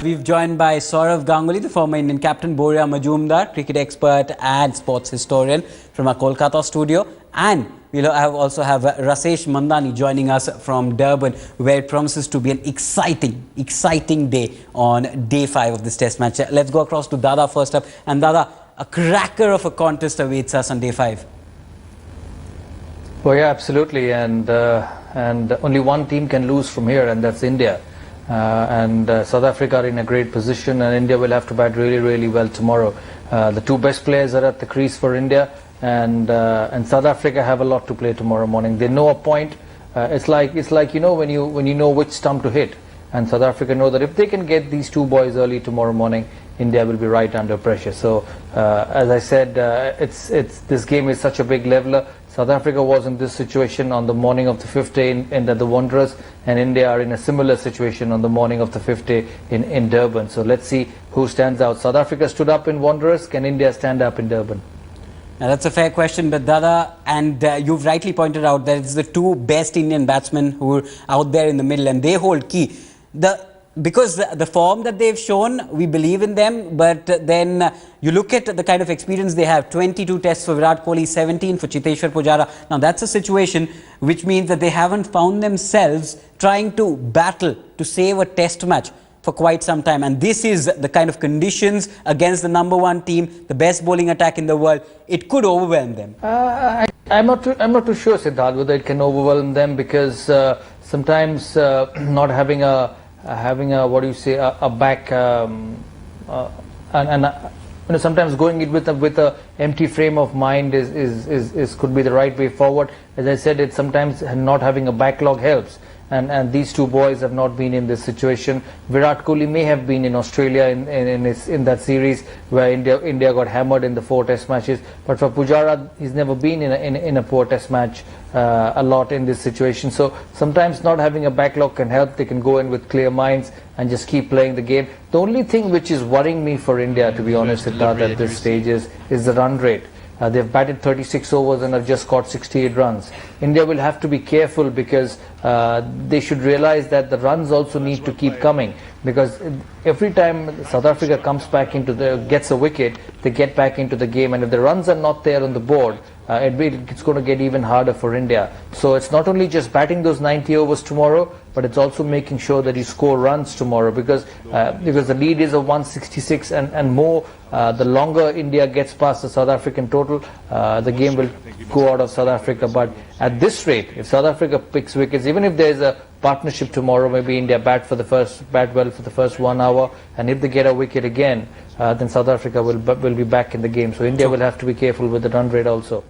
we've joined by Sourav Ganguly, the former Indian captain, Boria Majumdar, cricket expert and sports historian from our Kolkata studio. And we'll also have Rasesh Mandani joining us from Durban, where it promises to be an exciting day on day 5 of this test match. Let's go across to Dada first up. And Dada, a cracker of a contest awaits us on day 5. Oh yeah, absolutely. And only one team can lose from here, and that's India. South Africa are in a great position, and India will have to bat really well tomorrow. The two best players are at the crease for India, and South Africa have a lot to play tomorrow morning. They know a point. It's like you know when you know which stump to hit, and South Africa know that if they can get these two boys early tomorrow morning, India will be right under pressure. So as I said, this game is such a big leveler. South Africa was in this situation on the morning of the 5th day in the Wanderers, and India are in a similar situation on the morning of the 5th day in Durban. So let's see who stands out. South Africa stood up in Wanderers. Can India stand up in Durban? Now that's a fair question, but Dada, and you've rightly pointed out that it's the two best Indian batsmen who are out there in the middle, and they hold key. Because the form that they've shown, we believe in them, but then you look at the kind of experience they have. 22 tests for Virat Kohli, 17 for Chiteshwar Pujara. Now that's a situation which means that they haven't found themselves trying to battle to save a test match for quite some time, and this is the kind of conditions against the #1 team, the best bowling attack in the world. It could overwhelm them. I'm not too sure, Siddharth, whether it can overwhelm them, because sometimes not having a what do you say, a back sometimes going it with a empty frame of mind could be the right way forward. As I said, it's sometimes not having a backlog helps. And these two boys have not been in this situation. Virat Kohli may have been in Australia in that series where India got hammered in the 4 test matches. But for Pujara, he's never been in a poor test match a lot in this situation. So sometimes not having a backlog can help. They can go in with clear minds and just keep playing the game. The only thing which is worrying me for India, to be honest, at this stage is the run rate. They've batted 36 overs and have just got 68 runs. India will have to be careful, because they should realize that the runs also need to keep coming, because every time South Africa comes back gets a wicket, they get back into the game, and if the runs are not there on the board, it's going to get even harder for India. So it's not only just batting those 90 overs tomorrow, but it's also making sure that you score runs tomorrow, because the lead is of 166 and more. The longer India gets past the South African total, the game will go out of South Africa. But at this rate, if South Africa picks wickets, even if there's a partnership tomorrow, maybe India bat well for the first 1 hour, and if they get a wicket again, then South Africa will be back in the game. So India will have to be careful with the run rate also.